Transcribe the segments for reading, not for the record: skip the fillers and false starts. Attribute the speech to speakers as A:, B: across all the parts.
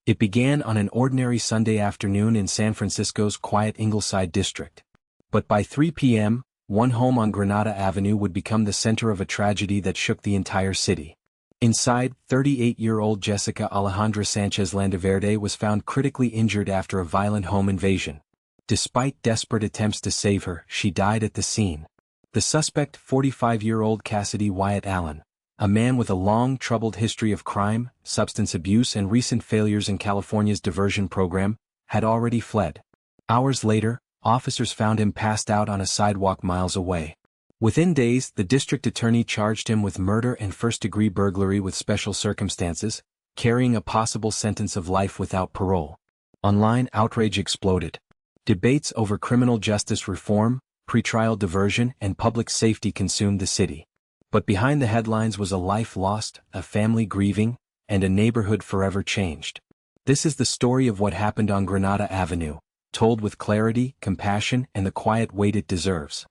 A: It began on an ordinary Sunday afternoon in San Francisco's quiet Ingleside district. But by 3 p.m., one home on Granada Avenue would become the center of a tragedy that shook the entire city. Inside, 38-year-old Jessica Alejandra Sanchez Landaverde was found critically injured after a violent home invasion. Despite desperate attempts to save her, she died at the scene. The suspect, 45-year-old Cassidy Wyatt Allen, a man with a long, troubled history of crime, substance abuse and recent failures in California's diversion program, had already fled. Hours later, officers found him passed out on a sidewalk miles away. Within days, the district attorney charged him with murder and first-degree burglary with special circumstances, carrying a possible sentence of life without parole. Online outrage exploded. Debates over criminal justice reform, pretrial diversion, and public safety consumed the city. But behind the headlines was a life lost, a family grieving, and a neighborhood forever changed. This is the story of what happened on Granada Avenue, told with clarity, compassion, and the quiet weight it deserves.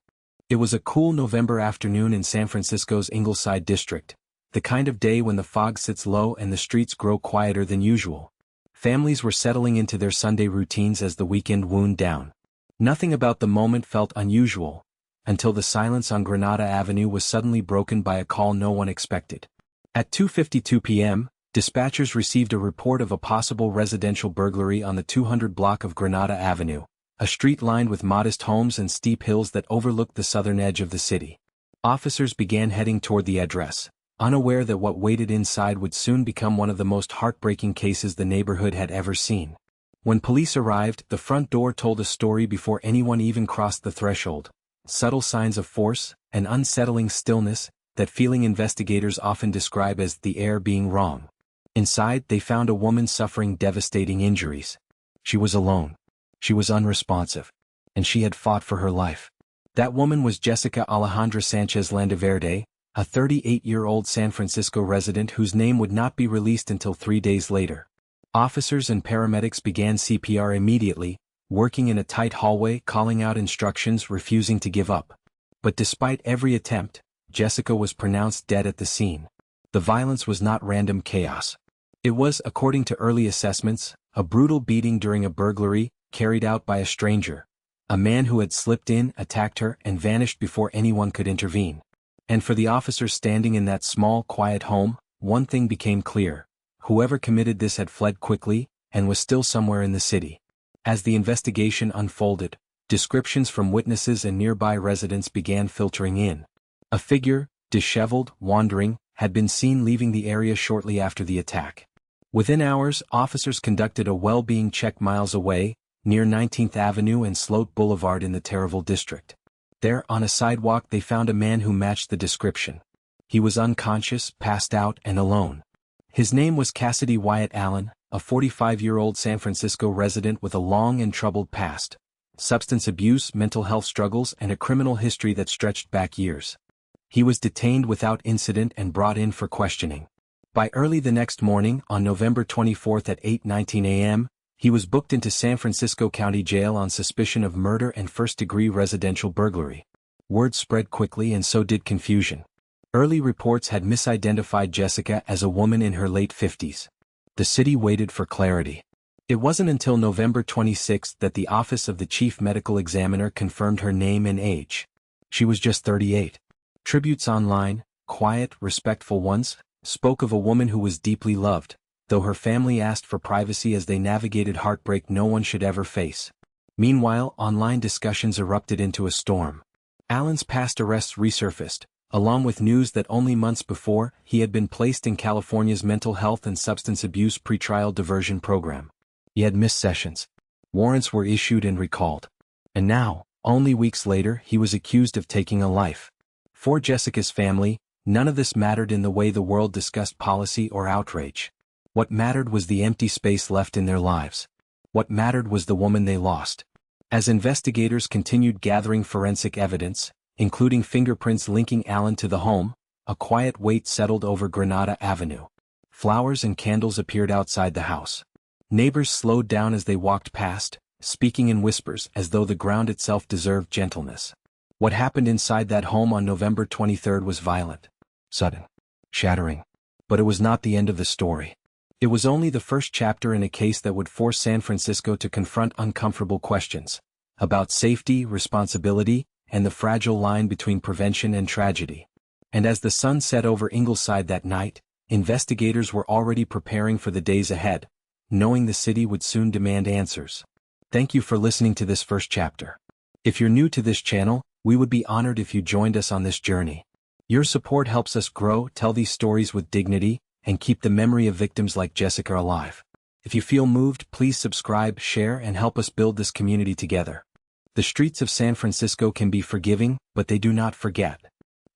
A: It was a cool November afternoon in San Francisco's Ingleside district, the kind of day when the fog sits low and the streets grow quieter than usual. Families were settling into their Sunday routines as the weekend wound down. Nothing about the moment felt unusual, until the silence on Granada Avenue was suddenly broken by a call no one expected. At 2:52 p.m., dispatchers received a report of a possible residential burglary on the 200 block of Granada Avenue, a street lined with modest homes and steep hills that overlooked the southern edge of the city. Officers began heading toward the address, unaware that what waited inside would soon become one of the most heartbreaking cases the neighborhood had ever seen. When police arrived, the front door told a story before anyone even crossed the threshold. Subtle signs of force, an unsettling stillness, that feeling investigators often describe as the air being wrong. Inside, they found a woman suffering devastating injuries. She was alone. She was unresponsive. And she had fought for her life. That woman was Jessica Alejandra Sanchez Landaverde, a 38-year-old San Francisco resident whose name would not be released until 3 days later. Officers and paramedics began CPR immediately, working in a tight hallway, calling out instructions, refusing to give up. But despite every attempt, Jessica was pronounced dead at the scene. The violence was not random chaos. It was, according to early assessments, a brutal beating during a burglary, carried out by a stranger. A man who had slipped in, attacked her, and vanished before anyone could intervene. And for the officers standing in that small, quiet home, one thing became clear. Whoever committed this had fled quickly, and was still somewhere in the city. As the investigation unfolded, descriptions from witnesses and nearby residents began filtering in. A figure, disheveled, wandering, had been seen leaving the area shortly after the attack. Within hours, officers conducted a well-being check miles away, near 19th Avenue and Sloat Boulevard in the Terrible district. There, on a sidewalk, they found a man who matched the description. He was unconscious, passed out, and alone. His name was Cassidy Wyatt Allen, a 45-year-old San Francisco resident with a long and troubled past. Substance abuse, mental health struggles, and a criminal history that stretched back years. He was detained without incident and brought in for questioning. By early the next morning, on November 24 at 8:19 a.m., he was booked into San Francisco County Jail on suspicion of murder and first-degree residential burglary. Word spread quickly and so did confusion. Early reports had misidentified Jessica as a woman in her late 50s. The city waited for clarity. It wasn't until November 26 that the Office of the Chief Medical Examiner confirmed her name and age. She was just 38. Tributes online, quiet, respectful ones, spoke of a woman who was deeply loved, though her family asked for privacy as they navigated heartbreak no one should ever face. Meanwhile, online discussions erupted into a storm. Allen's past arrests resurfaced, along with news that only months before, he had been placed in California's mental health and substance abuse pretrial diversion program. He had missed sessions. Warrants were issued and recalled. And now, only weeks later, he was accused of taking a life. For Jessica's family, none of this mattered in the way the world discussed policy or outrage. What mattered was the empty space left in their lives. What mattered was the woman they lost. As investigators continued gathering forensic evidence, including fingerprints linking Allen to the home, a quiet weight settled over Granada Avenue. Flowers and candles appeared outside the house. Neighbors slowed down as they walked past, speaking in whispers as though the ground itself deserved gentleness. What happened inside that home on November 23 was violent, sudden, shattering. But it was not the end of the story. It was only the first chapter in a case that would force San Francisco to confront uncomfortable questions about safety, responsibility, and the fragile line between prevention and tragedy. And as the sun set over Ingleside that night, investigators were already preparing for the days ahead, knowing the city would soon demand answers. Thank you for listening to this first chapter. If you're new to this channel, we would be honored if you joined us on this journey. Your support helps us grow, tell these stories with dignity, and keep the memory of victims like Jessica alive. If you feel moved, please subscribe, share, and help us build this community together. The streets of San Francisco can be forgiving, but they do not forget.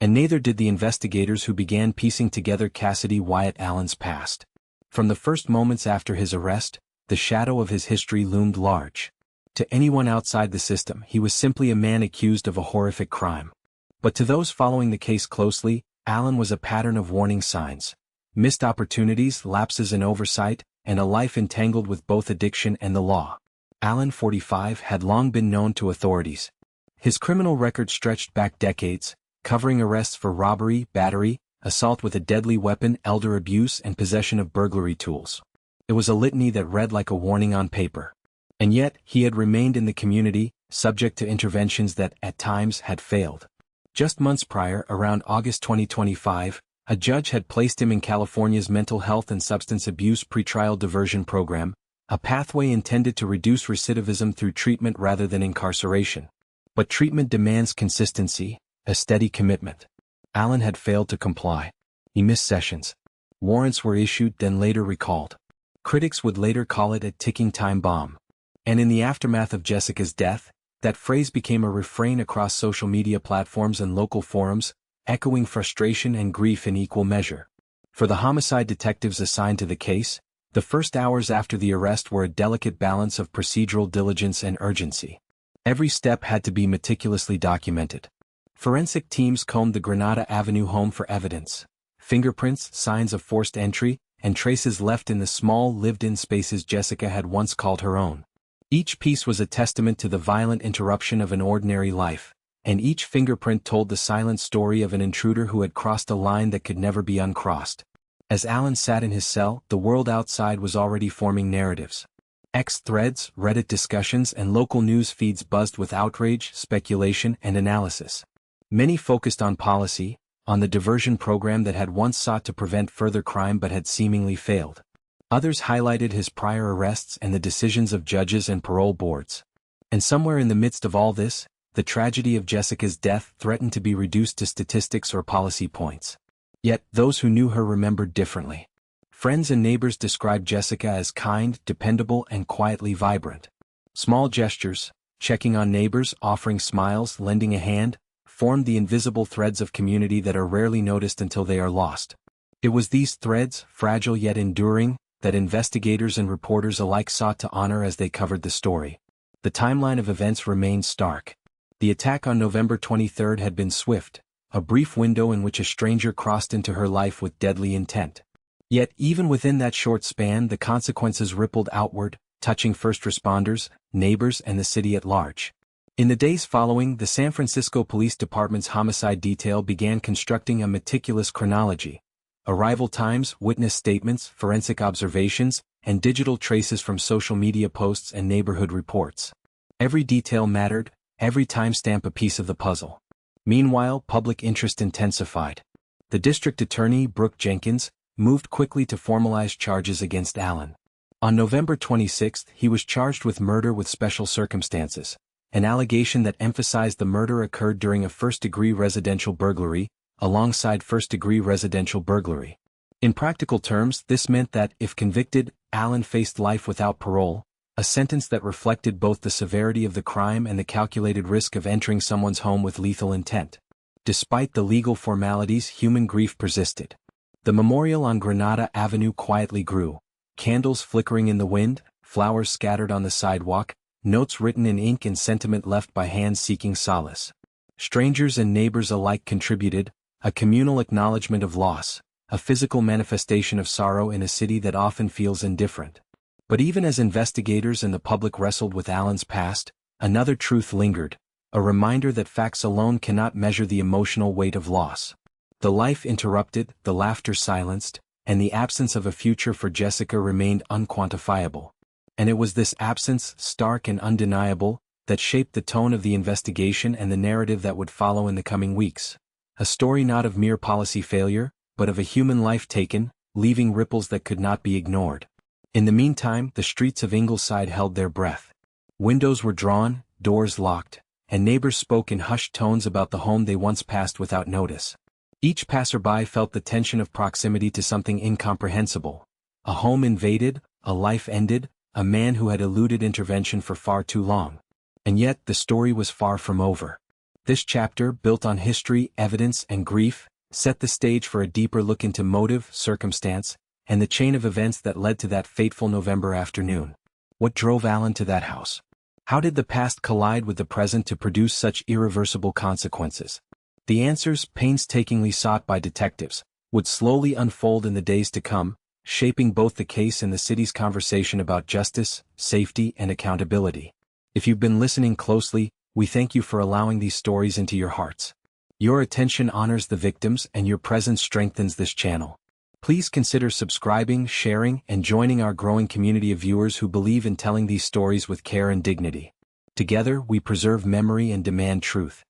A: And neither did the investigators who began piecing together Cassidy Wyatt Allen's past. From the first moments after his arrest, the shadow of his history loomed large. To anyone outside the system, he was simply a man accused of a horrific crime. But to those following the case closely, Allen was a pattern of warning signs. Missed opportunities, lapses in oversight, and a life entangled with both addiction and the law. Allen, 45, had long been known to authorities. His criminal record stretched back decades, covering arrests for robbery, battery, assault with a deadly weapon, elder abuse, and possession of burglary tools. It was a litany that read like a warning on paper. And yet, he had remained in the community, subject to interventions that, at times, had failed. Just months prior, around August 2025, a judge had placed him in California's mental health and substance abuse pretrial diversion program, a pathway intended to reduce recidivism through treatment rather than incarceration. But treatment demands consistency, a steady commitment. Allen had failed to comply. He missed sessions. Warrants were issued, then later recalled. Critics would later call it a ticking time bomb. And in the aftermath of Jessica's death, that phrase became a refrain across social media platforms and local forums, echoing frustration and grief in equal measure. For the homicide detectives assigned to the case, the first hours after the arrest were a delicate balance of procedural diligence and urgency. Every step had to be meticulously documented. Forensic teams combed the Granada Avenue home for evidence, fingerprints, signs of forced entry, and traces left in the small lived-in spaces Jessica had once called her own. Each piece was a testament to the violent interruption of an ordinary life, and each fingerprint told the silent story of an intruder who had crossed a line that could never be uncrossed. As Allen sat in his cell, the world outside was already forming narratives. X threads, Reddit discussions, and local news feeds buzzed with outrage, speculation, and analysis. Many focused on policy, on the diversion program that had once sought to prevent further crime but had seemingly failed. Others highlighted his prior arrests and the decisions of judges and parole boards. And somewhere in the midst of all this, the tragedy of Jessica's death threatened to be reduced to statistics or policy points. Yet, those who knew her remembered differently. Friends and neighbors described Jessica as kind, dependable, and quietly vibrant. Small gestures, checking on neighbors, offering smiles, lending a hand, formed the invisible threads of community that are rarely noticed until they are lost. It was these threads, fragile yet enduring, that investigators and reporters alike sought to honor as they covered the story. The timeline of events remained stark. The attack on November 23 had been swift, a brief window in which a stranger crossed into her life with deadly intent. Yet even within that short span, the consequences rippled outward, touching first responders, neighbors, and the city at large. In the days following, the San Francisco Police Department's homicide detail began constructing a meticulous chronology. Arrival times, witness statements, forensic observations, and digital traces from social media posts and neighborhood reports. Every detail mattered, every timestamp a piece of the puzzle. Meanwhile, public interest intensified. The district attorney, Brooke Jenkins, moved quickly to formalize charges against Allen. On November 26, he was charged with murder with special circumstances, an allegation that emphasized the murder occurred during a first-degree residential burglary, alongside first-degree residential burglary. In practical terms, this meant that, if convicted, Allen faced life without parole, a sentence that reflected both the severity of the crime and the calculated risk of entering someone's home with lethal intent. Despite the legal formalities, human grief persisted. The memorial on Granada Avenue quietly grew, candles flickering in the wind, flowers scattered on the sidewalk, notes written in ink and sentiment left by hands seeking solace. Strangers and neighbors alike contributed, a communal acknowledgement of loss, a physical manifestation of sorrow in a city that often feels indifferent. But even as investigators and the public wrestled with Allen's past, another truth lingered, a reminder that facts alone cannot measure the emotional weight of loss. The life interrupted, the laughter silenced, and the absence of a future for Jessica remained unquantifiable. And it was this absence, stark and undeniable, that shaped the tone of the investigation and the narrative that would follow in the coming weeks. A story not of mere policy failure, but of a human life taken, leaving ripples that could not be ignored. In the meantime, the streets of Ingleside held their breath. Windows were drawn, doors locked, and neighbors spoke in hushed tones about the home they once passed without notice. Each passerby felt the tension of proximity to something incomprehensible. A home invaded, a life ended, a man who had eluded intervention for far too long. And yet, the story was far from over. This chapter, built on history, evidence, and grief, set the stage for a deeper look into motive, circumstance, and the chain of events that led to that fateful November afternoon. What drove Allen to that house? How did the past collide with the present to produce such irreversible consequences? The answers, painstakingly sought by detectives, would slowly unfold in the days to come, shaping both the case and the city's conversation about justice, safety, and accountability. If you've been listening closely, we thank you for allowing these stories into your hearts. Your attention honors the victims and your presence strengthens this channel. Please consider subscribing, sharing, and joining our growing community of viewers who believe in telling these stories with care and dignity. Together, we preserve memory and demand truth.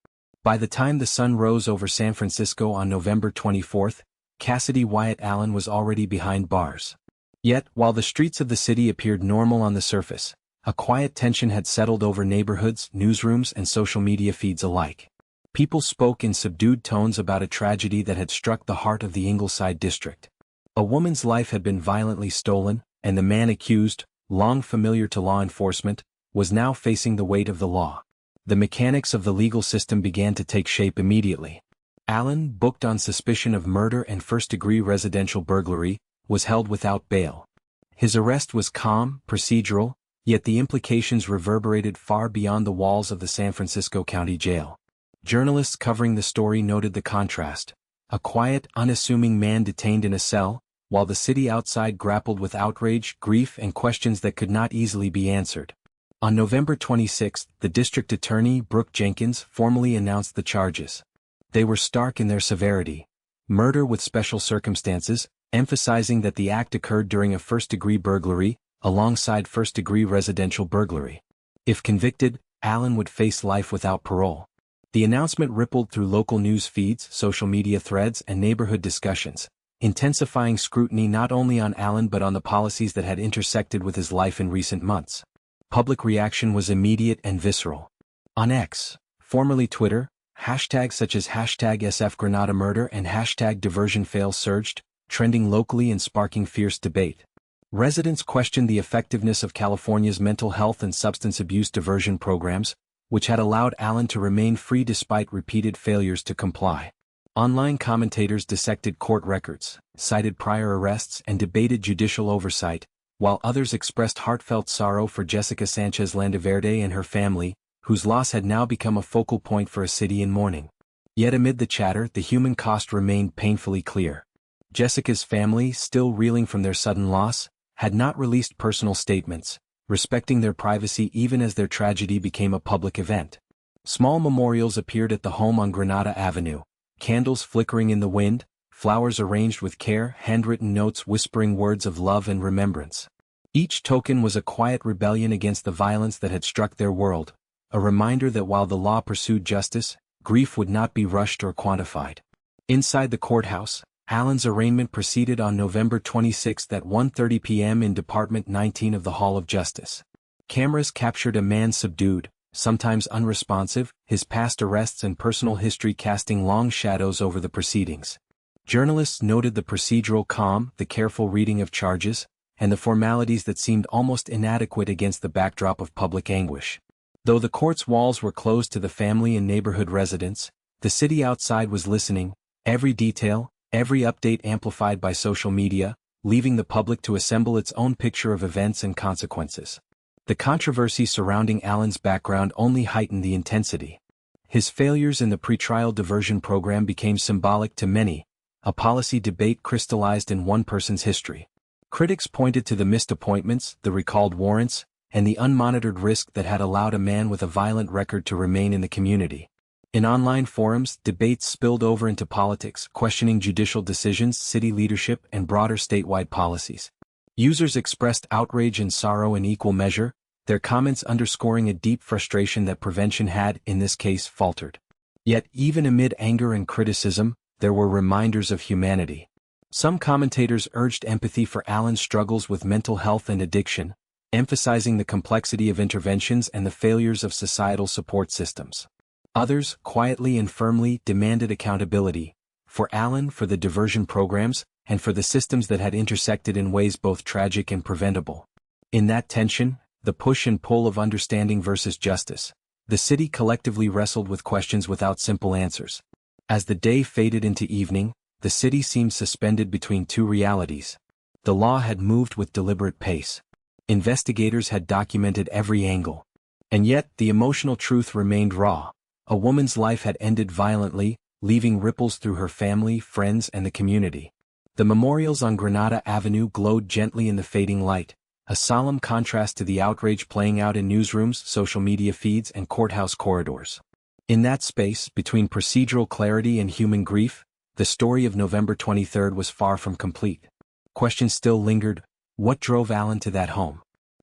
A: By the time the sun rose over San Francisco on November 24th, Cassidy Wyatt Allen was already behind bars. Yet, while the streets of the city appeared normal on the surface, a quiet tension had settled over neighborhoods, newsrooms, and social media feeds alike. People spoke in subdued tones about a tragedy that had struck the heart of the Ingleside district. A woman's life had been violently stolen, and the man accused, long familiar to law enforcement, was now facing the weight of the law. The mechanics of the legal system began to take shape immediately. Allen, booked on suspicion of murder and first-degree residential burglary, was held without bail. His arrest was calm, procedural, yet the implications reverberated far beyond the walls of the San Francisco County Jail. Journalists covering the story noted the contrast. A quiet, unassuming man detained in a cell, while the city outside grappled with outrage, grief, and questions that could not easily be answered. On November 26, the district attorney, Brooke Jenkins, formally announced the charges. They were stark in their severity. Murder with special circumstances, emphasizing that the act occurred during a first-degree burglary, alongside first-degree residential burglary. If convicted, Allen would face life without parole. The announcement rippled through local news feeds, social media threads, and neighborhood discussions, intensifying scrutiny not only on Allen but on the policies that had intersected with his life in recent months. Public reaction was immediate and visceral. On X, formerly Twitter, hashtags such as #SFGranadaMurder and #DiversionFail surged, trending locally and sparking fierce debate. Residents questioned the effectiveness of California's mental health and substance abuse diversion programs, which had allowed Allen to remain free despite repeated failures to comply. Online commentators dissected court records, cited prior arrests, and debated judicial oversight, while others expressed heartfelt sorrow for Jessica Sanchez Landaverde and her family, whose loss had now become a focal point for a city in mourning. Yet amid the chatter, the human cost remained painfully clear. Jessica's family, still reeling from their sudden loss, had not released personal statements, respecting their privacy even as their tragedy became a public event. Small memorials appeared at the home on Granada Avenue, candles flickering in the wind, flowers arranged with care, handwritten notes whispering words of love and remembrance. Each token was a quiet rebellion against the violence that had struck their world, a reminder that while the law pursued justice, grief would not be rushed or quantified. Inside the courthouse, Allen's arraignment proceeded on November 26 at 1:30 p.m. in Department 19 of the Hall of Justice. Cameras captured a man subdued, sometimes unresponsive, his past arrests and personal history casting long shadows over the proceedings. Journalists noted the procedural calm, the careful reading of charges, and the formalities that seemed almost inadequate against the backdrop of public anguish. Though the court's walls were closed to the family and neighborhood residents, the city outside was listening, every detail, every update amplified by social media, leaving the public to assemble its own picture of events and consequences. The controversy surrounding Allen's background only heightened the intensity. His failures in the pretrial diversion program became symbolic to many, a policy debate crystallized in one person's history. Critics pointed to the missed appointments, the recalled warrants, and the unmonitored risk that had allowed a man with a violent record to remain in the community. In online forums, debates spilled over into politics, questioning judicial decisions, city leadership, and broader statewide policies. Users expressed outrage and sorrow in equal measure, their comments underscoring a deep frustration that prevention had, in this case, faltered. Yet, even amid anger and criticism, there were reminders of humanity. Some commentators urged empathy for Allen's struggles with mental health and addiction, emphasizing the complexity of interventions and the failures of societal support systems. Others, quietly and firmly, demanded accountability, for Allen, for the diversion programs, and for the systems that had intersected in ways both tragic and preventable. In that tension, the push and pull of understanding versus justice, the city collectively wrestled with questions without simple answers. As the day faded into evening, the city seemed suspended between two realities. The law had moved with deliberate pace. Investigators had documented every angle. And yet, the emotional truth remained raw. A woman's life had ended violently, leaving ripples through her family, friends, and the community. The memorials on Granada Avenue glowed gently in the fading light, a solemn contrast to the outrage playing out in newsrooms, social media feeds, and courthouse corridors. In that space, between procedural clarity and human grief, the story of November 23 was far from complete. Questions still lingered. What drove Allen to that home?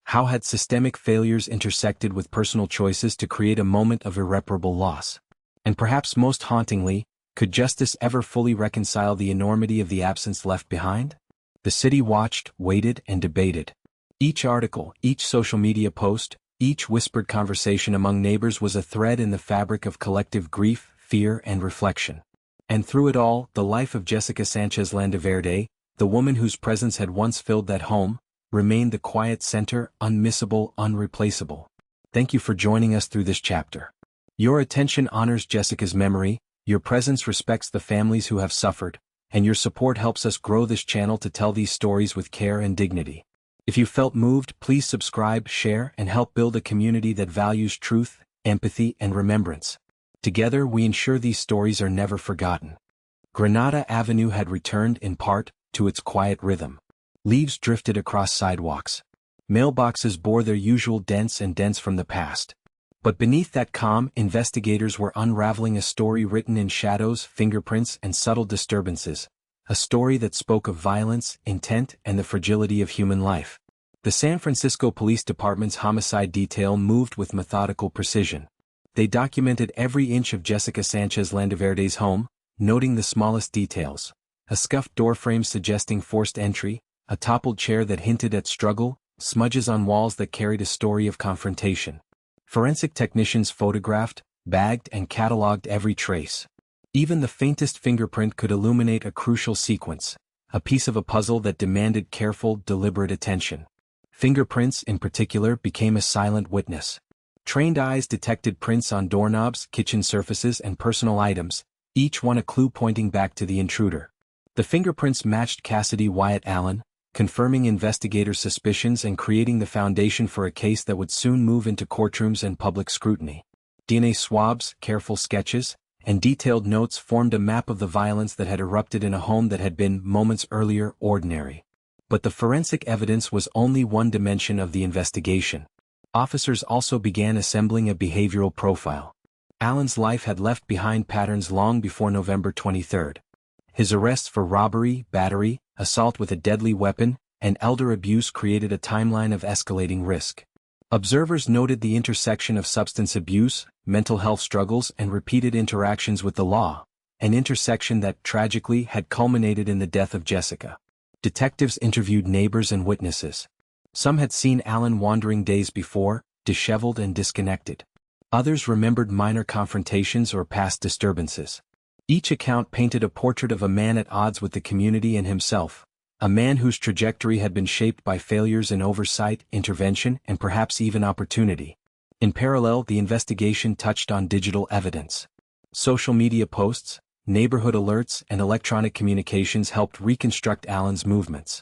A: How had systemic failures intersected with personal choices to create a moment of irreparable loss? And perhaps most hauntingly, could justice ever fully reconcile the enormity of the absence left behind? The city watched, waited, and debated. Each article, each social media post, each whispered conversation among neighbors was a thread in the fabric of collective grief, fear, and reflection. And through it all, the life of Jessica Sanchez Landaverde, the woman whose presence had once filled that home, remained the quiet center, unmissable, unreplaceable. Thank you for joining us through this chapter. Your attention honors Jessica's memory, your presence respects the families who have suffered, and your support helps us grow this channel to tell these stories with care and dignity. If you felt moved, please subscribe, share, and help build a community that values truth, empathy, and remembrance. Together we ensure these stories are never forgotten. Granada Avenue had returned, in part, to its quiet rhythm. Leaves drifted across sidewalks. Mailboxes bore their usual dents from the past. But beneath that calm, investigators were unraveling a story written in shadows, fingerprints, and subtle disturbances. A story that spoke of violence, intent, and the fragility of human life. The San Francisco Police Department's homicide detail moved with methodical precision. They documented every inch of Jessica Sanchez Landaverde's home, noting the smallest details. A scuffed doorframe suggesting forced entry, a toppled chair that hinted at struggle, smudges on walls that carried a story of confrontation. Forensic technicians photographed, bagged, and cataloged every trace. Even the faintest fingerprint could illuminate a crucial sequence, a piece of a puzzle that demanded careful, deliberate attention. Fingerprints, in particular, became a silent witness. Trained eyes detected prints on doorknobs, kitchen surfaces, and personal items, each one a clue pointing back to the intruder. The fingerprints matched Cassidy Wyatt Allen, confirming investigators' suspicions and creating the foundation for a case that would soon move into courtrooms and public scrutiny. DNA swabs, careful sketches, and detailed notes formed a map of the violence that had erupted in a home that had been, moments earlier, ordinary. But the forensic evidence was only one dimension of the investigation. Officers also began assembling a behavioral profile. Allen's life had left behind patterns long before November 23. His arrests for robbery, battery, assault with a deadly weapon, and elder abuse created a timeline of escalating risk. Observers noted the intersection of substance abuse, mental health struggles, and repeated interactions with the law, an intersection that, tragically, had culminated in the death of Jessica. Detectives interviewed neighbors and witnesses. Some had seen Allen wandering days before, disheveled and disconnected. Others remembered minor confrontations or past disturbances. Each account painted a portrait of a man at odds with the community and himself, a man whose trajectory had been shaped by failures in oversight, intervention, and perhaps even opportunity. In parallel, the investigation touched on digital evidence. Social media posts, neighborhood alerts, and electronic communications helped reconstruct Allen's movements.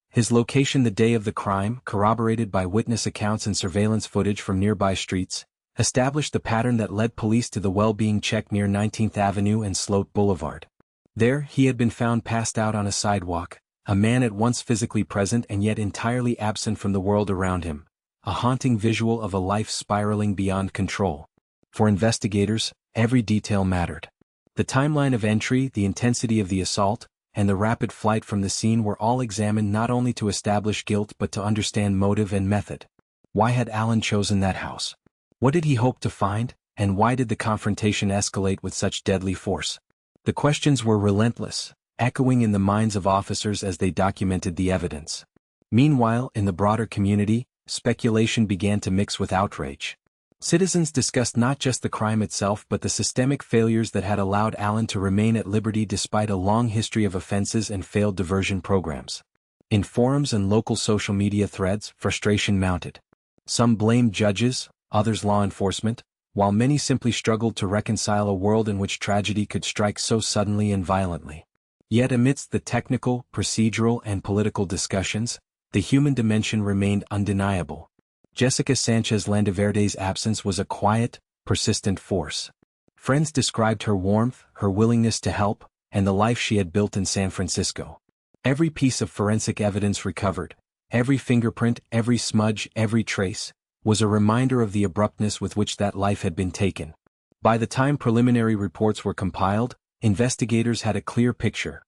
A: His location the day of the crime, corroborated by witness accounts and surveillance footage from nearby streets, established the pattern that led police to the well-being check near 19th Avenue and Sloat Boulevard. There, he had been found passed out on a sidewalk, a man at once physically present and yet entirely absent from the world around him, a haunting visual of a life spiraling beyond control. For investigators, every detail mattered. The timeline of entry, the intensity of the assault, and the rapid flight from the scene were all examined not only to establish guilt but to understand motive and method. Why had Allen chosen that house? What did he hope to find, and why did the confrontation escalate with such deadly force? The questions were relentless, echoing in the minds of officers as they documented the evidence. Meanwhile, in the broader community, speculation began to mix with outrage. Citizens discussed not just the crime itself but the systemic failures that had allowed Allen to remain at liberty despite a long history of offenses and failed diversion programs. In forums and local social media threads, frustration mounted. Some blamed judges, others law enforcement, while many simply struggled to reconcile a world in which tragedy could strike so suddenly and violently. Yet amidst the technical, procedural, and political discussions, the human dimension remained undeniable. Jessica Sanchez Landaverde's absence was a quiet, persistent force. Friends described her warmth, her willingness to help, and the life she had built in San Francisco. Every piece of forensic evidence recovered, every fingerprint, every smudge, every trace, was a reminder of the abruptness with which that life had been taken. By the time preliminary reports were compiled, investigators had a clear picture: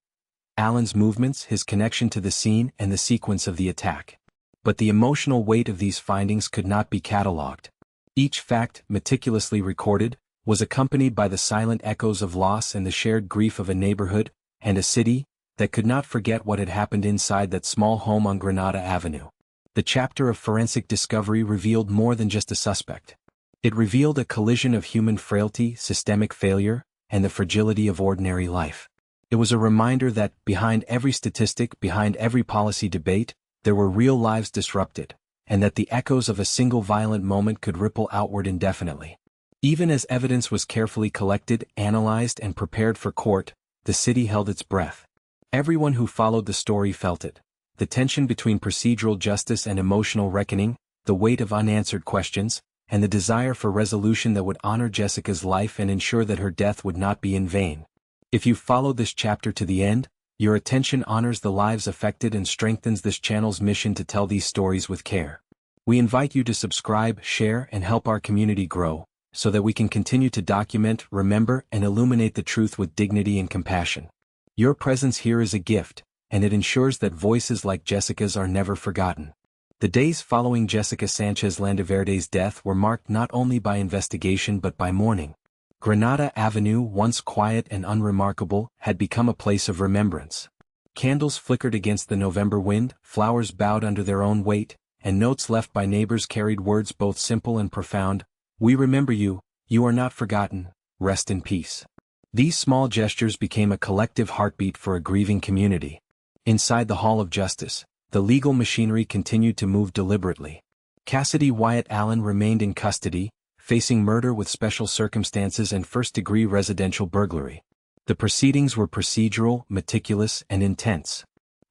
A: Allen's movements, his connection to the scene, and the sequence of the attack. But the emotional weight of these findings could not be catalogued. Each fact, meticulously recorded, was accompanied by the silent echoes of loss and the shared grief of a neighborhood, and a city, that could not forget what had happened inside that small home on Granada Avenue. The chapter of forensic discovery revealed more than just a suspect. It revealed a collision of human frailty, systemic failure, and the fragility of ordinary life. It was a reminder that, behind every statistic, behind every policy debate, there were real lives disrupted, and that the echoes of a single violent moment could ripple outward indefinitely. Even as evidence was carefully collected, analyzed, and prepared for court, the city held its breath. Everyone who followed the story felt it. The tension between procedural justice and emotional reckoning, the weight of unanswered questions, and the desire for resolution that would honor Jessica's life and ensure that her death would not be in vain. If you followed this chapter to the end, your attention honors the lives affected and strengthens this channel's mission to tell these stories with care. We invite you to subscribe, share, and help our community grow, so that we can continue to document, remember, and illuminate the truth with dignity and compassion. Your presence here is a gift, and it ensures that voices like Jessica's are never forgotten. The days following Jessica Sanchez Landaverde's death were marked not only by investigation but by mourning. Granada Avenue, once quiet and unremarkable, had become a place of remembrance. Candles flickered against the November wind, flowers bowed under their own weight, and notes left by neighbors carried words both simple and profound: "We remember you, you are not forgotten, rest in peace." These small gestures became a collective heartbeat for a grieving community. Inside the Hall of Justice, the legal machinery continued to move deliberately. Cassidy Wyatt Allen remained in custody, facing murder with special circumstances and first-degree residential burglary. The proceedings were procedural, meticulous, and intense.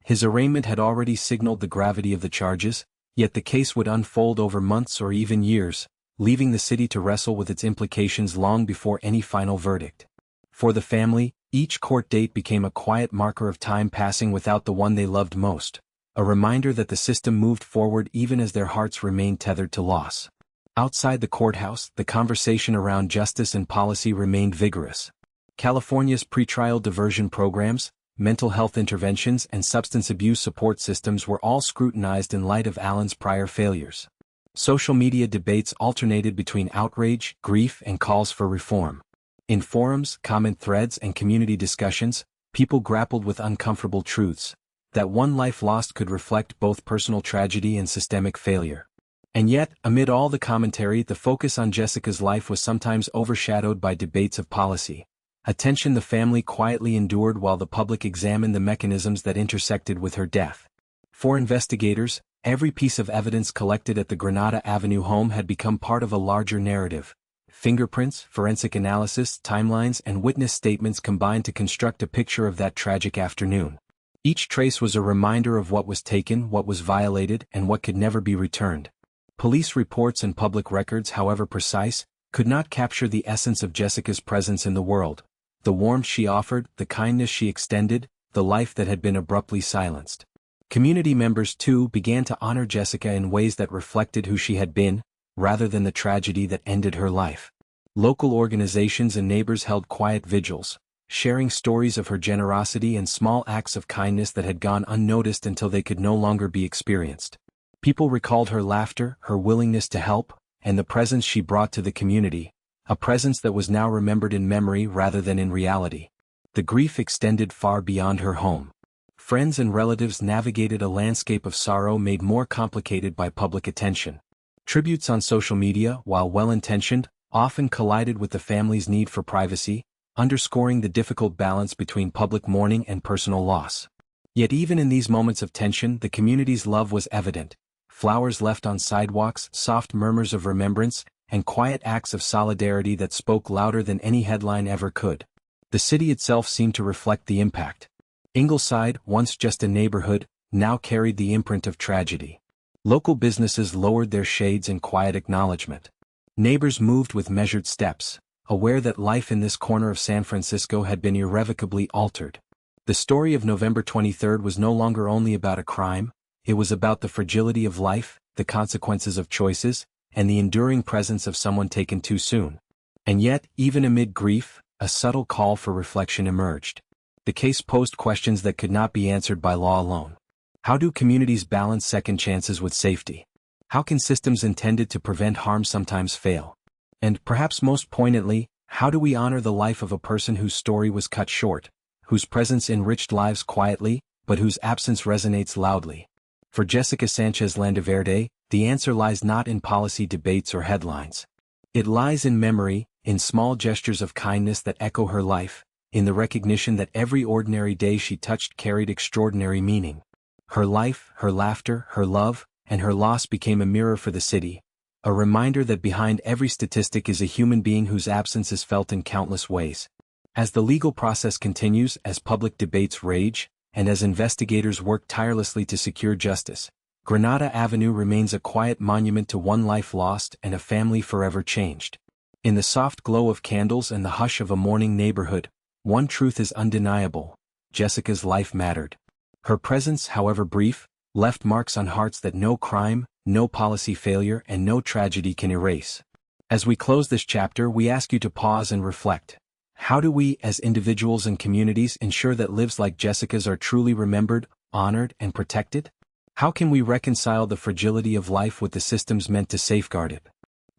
A: His arraignment had already signaled the gravity of the charges, yet the case would unfold over months or even years, leaving the city to wrestle with its implications long before any final verdict. For the family, each court date became a quiet marker of time passing without the one they loved most, a reminder that the system moved forward even as their hearts remained tethered to loss. Outside the courthouse, the conversation around justice and policy remained vigorous. California's pretrial diversion programs, mental health interventions, and substance abuse support systems were all scrutinized in light of Allen's prior failures. Social media debates alternated between outrage, grief, and calls for reform. In forums, comment threads, and community discussions, people grappled with uncomfortable truths: that one life lost could reflect both personal tragedy and systemic failure. And yet, amid all the commentary, the focus on Jessica's life was sometimes overshadowed by debates of policy, a tension the family quietly endured while the public examined the mechanisms that intersected with her death. For investigators, every piece of evidence collected at the Granada Avenue home had become part of a larger narrative. Fingerprints, forensic analysis, timelines, and witness statements combined to construct a picture of that tragic afternoon. Each trace was a reminder of what was taken, what was violated, and what could never be returned. Police reports and public records, however precise, could not capture the essence of Jessica's presence in the world: the warmth she offered, the kindness she extended, the life that had been abruptly silenced. Community members, too, began to honor Jessica in ways that reflected who she had been, rather than the tragedy that ended her life. Local organizations and neighbors held quiet vigils, sharing stories of her generosity and small acts of kindness that had gone unnoticed until they could no longer be experienced. People recalled her laughter, her willingness to help, and the presence she brought to the community, a presence that was now remembered in memory rather than in reality. The grief extended far beyond her home. Friends and relatives navigated a landscape of sorrow made more complicated by public attention. Tributes on social media, while well-intentioned, often collided with the family's need for privacy, underscoring the difficult balance between public mourning and personal loss. Yet even in these moments of tension, the community's love was evident. Flowers left on sidewalks, soft murmurs of remembrance, and quiet acts of solidarity that spoke louder than any headline ever could. The city itself seemed to reflect the impact. Ingleside, once just a neighborhood, now carried the imprint of tragedy. Local businesses lowered their shades in quiet acknowledgement. Neighbors moved with measured steps, aware that life in this corner of San Francisco had been irrevocably altered. The story of November 23rd was no longer only about a crime, it was about the fragility of life, the consequences of choices, and the enduring presence of someone taken too soon. And yet, even amid grief, a subtle call for reflection emerged. The case posed questions that could not be answered by law alone. How do communities balance second chances with safety? How can systems intended to prevent harm sometimes fail? And, perhaps most poignantly, how do we honor the life of a person whose story was cut short, whose presence enriched lives quietly, but whose absence resonates loudly? For Jessica Sanchez Landaverde, the answer lies not in policy debates or headlines. It lies in memory, in small gestures of kindness that echo her life, in the recognition that every ordinary day she touched carried extraordinary meaning. Her life, her laughter, her love, and her loss became a mirror for the city, a reminder that behind every statistic is a human being whose absence is felt in countless ways. As the legal process continues, as public debates rage, and as investigators work tirelessly to secure justice, Granada Avenue remains a quiet monument to one life lost and a family forever changed. In the soft glow of candles and the hush of a mourning neighborhood, one truth is undeniable: Jessica's life mattered. Her presence, however brief, left marks on hearts that no crime, no policy failure, and no tragedy can erase. As we close this chapter, we ask you to pause and reflect. How do we, as individuals and communities, ensure that lives like Jessica's are truly remembered, honored, and protected? How can we reconcile the fragility of life with the systems meant to safeguard it?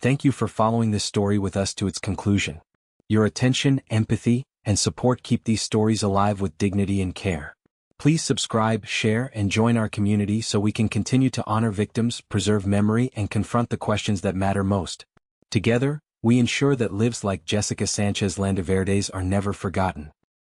A: Thank you for following this story with us to its conclusion. Your attention, empathy, and support keep these stories alive with dignity and care. Please subscribe, share, and join our community so we can continue to honor victims, preserve memory, and confront the questions that matter most. Together, we ensure that lives like Jessica Sanchez Landaverde's are never forgotten.